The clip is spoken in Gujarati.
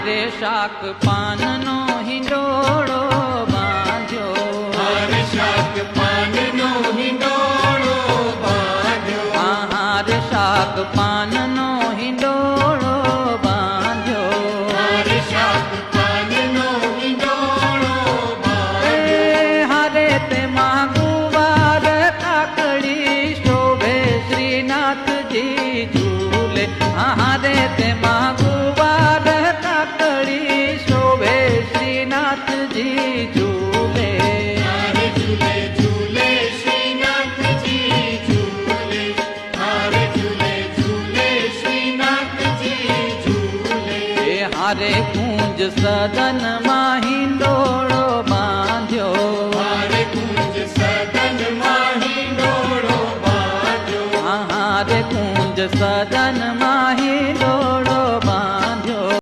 હારે શાક પાનનો હિંડોળો બાંધ્યો, હારે શાક પાનનો હિંડોળો બાંધ્યો, હારે શાક પાનનો હિંડોળો બાંધ્યો, હારે શાક પાનનો હિંડોળો બાંધ્યો. હારે તેમાં ગુવાર કાકડી શોભે શ્રીનાથજી ઝૂલે, હારે તેમાં ગુવાર કાકડી શોભે શ્રીનાથજી ઝૂલે. હારે ઝૂલે ઝૂલે શ્રીનાથજી ઝૂલે, હારે ઝૂલે ઝૂલે શ્રીનાથજી ઝૂલે. હારે કુંજ સદનમાં હિંડોળો બાંધ્યો, હારે કુંજ સદનમાં હિંડોળો બાંધ્યો, હારે કુંજ સદનમાં